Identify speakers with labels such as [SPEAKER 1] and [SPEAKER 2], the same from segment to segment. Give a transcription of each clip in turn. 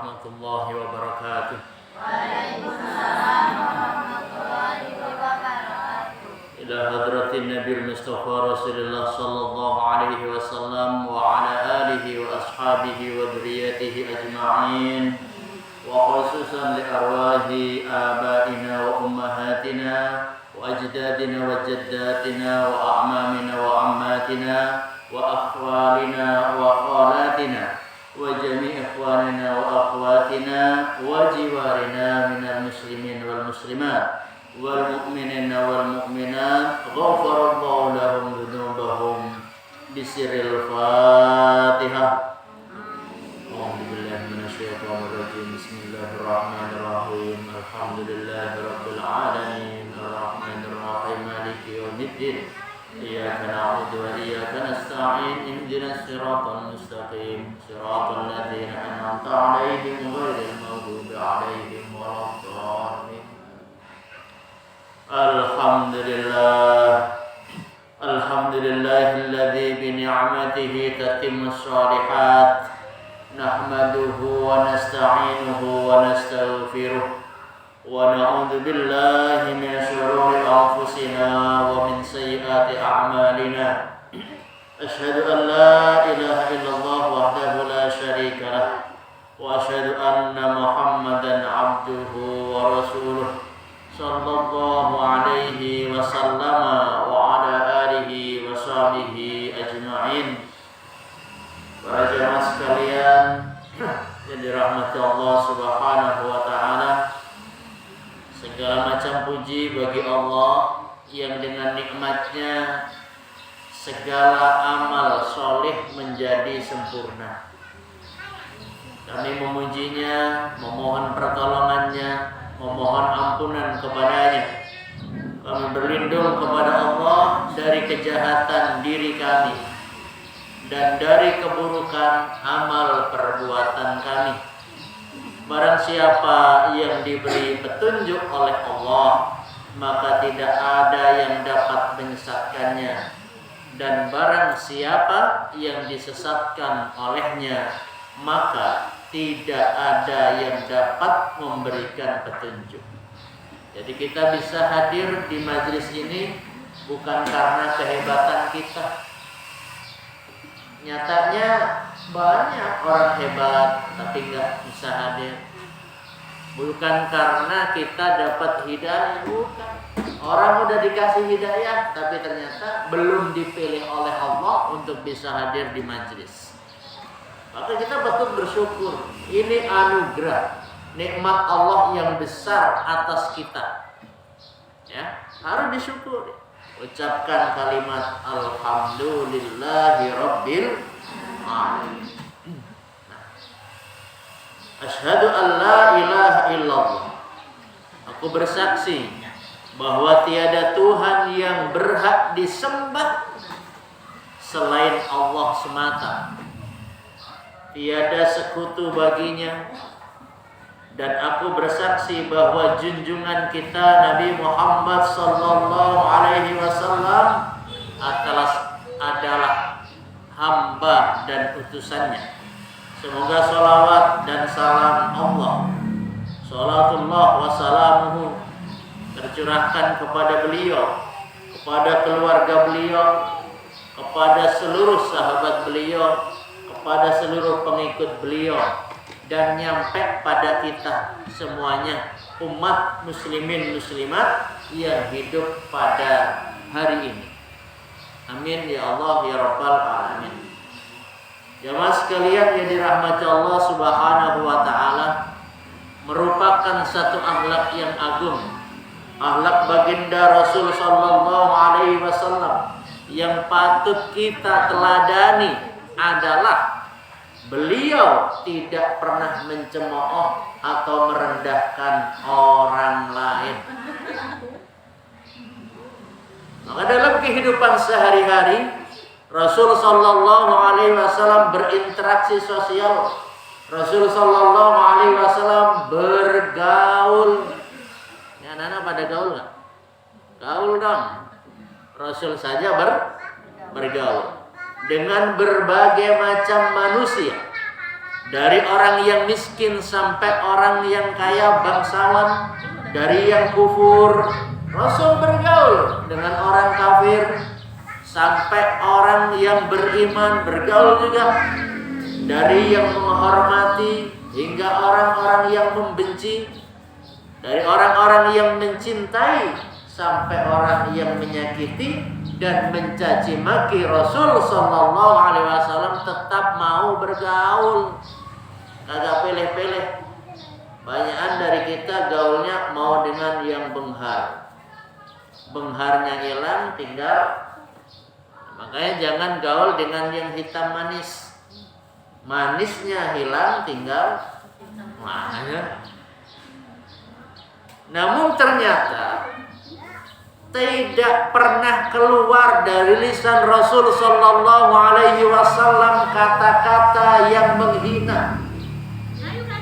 [SPEAKER 1] Warahmatullahi wabarakatuh.
[SPEAKER 2] Waalaikumsalam warahmatullahi wabarakatuh.
[SPEAKER 1] Ila hadratin Nabi Mustafa Rasulullah sallallahu alaihi wasallam wa ala alihi wa ashabihi wa dzurriyyatihi ajma'in. Wa khususan li arwahi abaina wa ummahatina wa ajdadina wa jaddatina wa a'mamina wa ammatina wa akhwalina wa khalatina wa jami' ikhwanina wa akhwatina wa jiwarina minal muslimin wal muslimat wal mu'minina wal mu'minat ghafarallahu lahum dzunubahum bisirril Fatihah. A'udzubillahi minasyaitonir rajim. Bismillahirrahmanirrahim. Alhamdulillahi rabbil alamin arrahmanir rahim maliki yaumiddin. Iyyaka na'budu wa iyyaka nasta'in ihdinas siratal mustaqim siratal ladzina an'amta 'alaihim ghairil maghdubi 'alaihim waladdallin. Alhamdulillahilladzi bi ni'matihi tatimmus shalihat. Nahmaduhu wa nasta'inuhu wa nastaghfiruh. Wa na'udzu billahi min shururi anfusina wa min sayyiati a'malina. Asyhadu an la ilaha illallah wahdahu la syarika lah wa asyhadu anna Muhammadan 'abduhu wa rasuluh sallallahu alaihi wasallam wa ala alihi wa sahbihi ajma'in. Para jemaah sekalian yang dirahmati Allah Subhanahu wa taala, segala macam puji bagi Allah yang dengan nikmatnya segala amal soleh menjadi sempurna. Kami memujinya, memohon pertolongannya, memohon ampunan kepadanya. Kami berlindung kepada Allah dari kejahatan diri kami dan dari keburukan amal perbuatan kami. Barang siapa yang diberi petunjuk oleh Allah, maka tidak ada yang dapat menyesatkannya. Dan barang siapa yang disesatkan olehnya, maka tidak ada yang dapat memberikan petunjuk. Jadi kita bisa hadir di majelis ini bukan karena kehebatan kita. Nyatanya banyak orang hebat tapi nggak bisa hadir. Bukan karena kita dapat hidayah, bukan. Orang udah dikasih hidayah tapi ternyata belum dipilih oleh Allah untuk bisa hadir di majelis. Maka kita patut bersyukur. Ini anugerah, nikmat Allah yang besar atas kita. Ya, harus disyukuri. Ucapkan kalimat alhamdulillahi rabbil alamin. Asyhadu an la ilaha illallah. Aku bersaksi bahwa tiada Tuhan yang berhak disembah selain Allah semata. Tiada sekutu baginya. Dan aku bersaksi bahwa junjungan kita Nabi Muhammad sallallahu alaihi wasallam adalah hamba dan utusannya. Semoga salawat dan salam Allah, salatullah wa salamuhu, tercurahkan kepada beliau, kepada keluarga beliau, kepada seluruh sahabat beliau, kepada seluruh pengikut beliau, dan nyampe pada kita semuanya, umat muslimin muslimat yang hidup pada hari ini. Amin ya Allah ya Rabbal alamin. Jamaah sekalian yang dirahmati Allah Subhanahu wa taala, merupakan satu akhlak yang agung, akhlak baginda Rasul sallallahu alaihi wasallam yang patut kita teladani adalah beliau tidak pernah mencemooh atau merendahkan orang lain. Maka dalam kehidupan sehari-hari Rasul sallallahu alaihi wasallam berinteraksi sosial. Rasul sallallahu alaihi wasallam bergaul. Ya, anak-anak pada gaul enggak? Gaul dong. Rasul saja bergaul dengan berbagai macam manusia, dari orang yang miskin sampai orang yang kaya, bangsawan, dari yang kufur. Rasul bergaul dengan orang kafir sampai orang yang beriman, bergaul juga dari yang menghormati hingga orang-orang yang membenci, dari orang-orang yang mencintai sampai orang yang menyakiti dan mencaci maki. Rasul sallallahu alaihi wasallam tetap mau bergaul, kagak pilih-pilih. Banyakan dari kita gaulnya mau dengan yang benghar, bengharnya hilang, tinggal. Makanya jangan gaul dengan yang hitam manis, manisnya hilang, tinggal makanya. Namun ternyata tidak pernah keluar dari lisan Rasul sallallahu alaihi wasallam kata-kata yang menghina.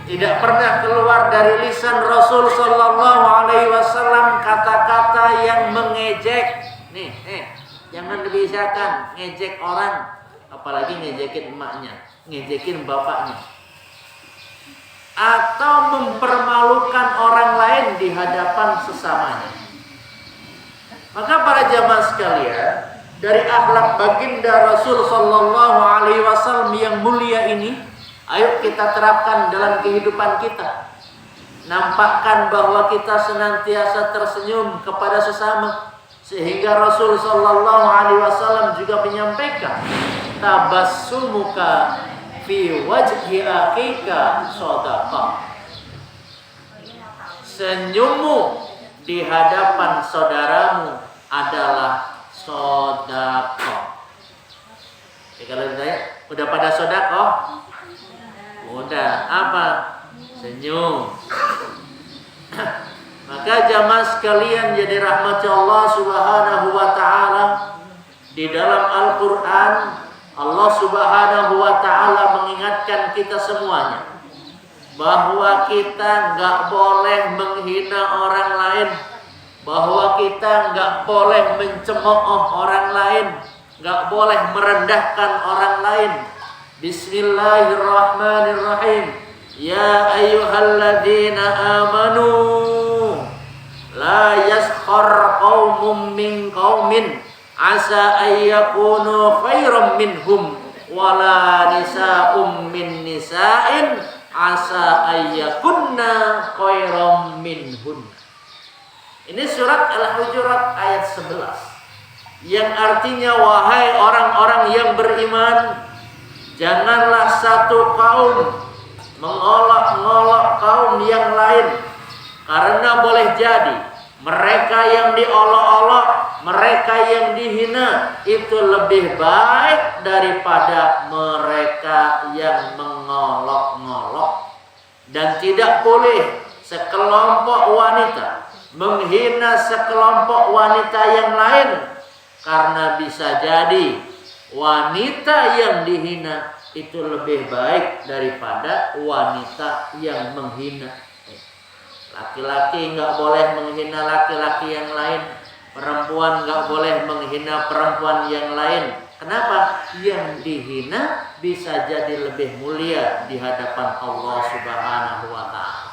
[SPEAKER 1] Tidak pernah keluar dari lisan Rasul sallallahu alaihi wasallam kata-kata yang mengejek. Nih, jangan dibiasakan ngejek orang, apalagi ngejekin emaknya, ngejekin bapaknya, atau mempermalukan orang lain di hadapan sesamanya. Maka para jamaah sekalian, dari akhlak baginda Rasul sallallahu alaihi wasallam yang mulia ini, ayo kita terapkan dalam kehidupan kita. Nampakkan bahwa kita senantiasa tersenyum kepada sesama, sehingga Rasul sallallahu alaihi wasallam juga menyampaikan, tabassumuka fi wajhi akhika shadaqah. Senyummu di hadapan saudaramu adalah sedekah. Kalau ditanya, udah pada sedekah? Udah, apa? Senyum. Maka jamaah sekalian jadi rahmat Allah Subhanahu wa taala, di dalam Al-Qur'an Allah Subhanahu wa taala mengingatkan kita semuanya bahwa kita enggak boleh menghina orang lain, bahwa kita enggak boleh mencemooh orang lain, enggak boleh merendahkan orang lain. Bismillahirrahmanirrahim. Ya ayyuhalladzina amanu la yaskhar qaumun min qaumin asa ayyakunu khairam minhum wala nisa'um min nisa'in asa ayyakunna khairam minhun. Ini surat Al-Hujurat ayat 11, yang artinya, wahai orang-orang yang beriman, janganlah satu kaum mengolok-ngolok kaum yang lain, karena boleh jadi mereka yang diolok-olok, mereka yang dihina itu lebih baik daripada mereka yang mengolok-ngolok. Dan tidak boleh sekelompok wanita menghina sekelompok wanita yang lain, karena bisa jadi wanita yang dihina itu lebih baik daripada wanita yang menghina. Laki-laki nggak boleh menghina laki-laki yang lain, perempuan nggak boleh menghina perempuan yang lain. Kenapa? Yang dihina bisa jadi lebih mulia di hadapan Allah Subhanahu wa taala.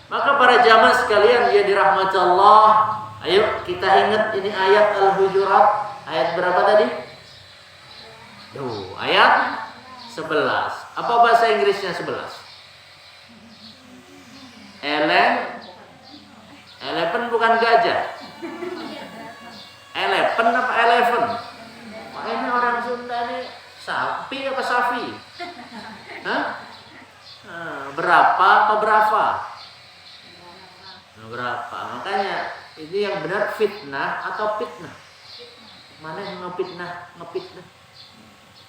[SPEAKER 1] Maka para jamaah sekalian ya dirahmati Allah, ayo kita ingat ini ayat Al-Hujurat ayat berapa tadi? Ayat 11. Apa bahasa Inggrisnya 11? Eleven bukan gajah. Eleven apa eleven? Wah, ini orang Sunda nih sapi apa sapi? Hah? Berapa apa berapa? Berapa? Makanya ini yang benar fitnah atau fitnah? Mana yang ngefitnah?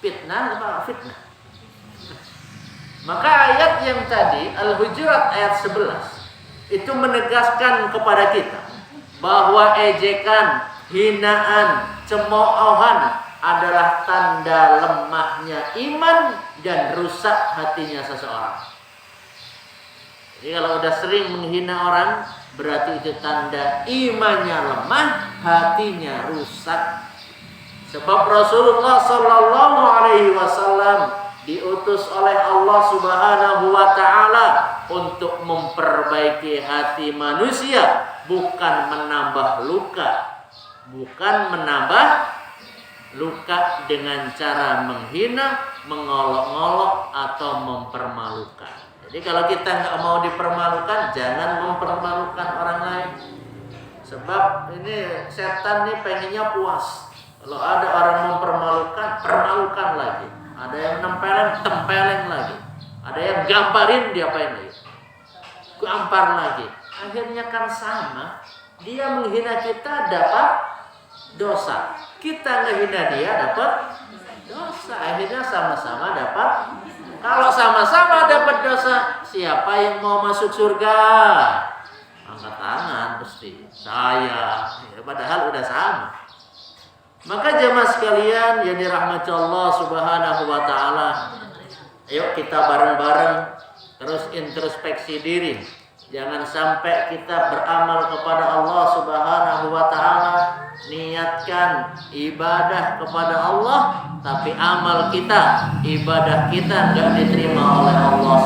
[SPEAKER 1] Fitnah apa fitnah? Maka ayat yang tadi Al-Hujurat ayat 11 itu menegaskan kepada kita bahwa ejekan, hinaan, cemoohan adalah tanda lemahnya iman dan rusak hatinya seseorang. Jadi kalau udah sering menghina orang, berarti itu tanda imannya lemah, hatinya rusak. Sebab Rasulullah sallallahu alaihi wasallam diutus oleh Allah Subhanahu wa taala untuk memperbaiki hati manusia, bukan menambah luka. Bukan menambah luka dengan cara menghina, mengolok-olok atau mempermalukan. Jadi kalau kita nggak mau dipermalukan, jangan mempermalukan orang lain. Sebab ini setan nih pengennya puas. Kalau ada orang mempermalukan, permalukan lagi. Ada yang nempelin, tempelin lagi. Ada yang gambarin, diapain lagi? Gampar lagi. Akhirnya kan sama. Dia menghina kita dapat dosa. Kita menghina dia dapat dosa. Akhirnya sama-sama dapat. Kalau sama-sama dapat dosa, siapa yang mau masuk surga? Angkat tangan pasti. Saya. Ya, padahal udah sama. Maka jemaah sekalian yang dirahmati Allah Subhanahu wa taala, ayo kita bareng-bareng terus introspeksi diri. Jangan sampai kita beramal kepada Allah Subhanahu wa taala, niatkan ibadah kepada Allah, tapi amal kita, ibadah kita enggak diterima oleh Allah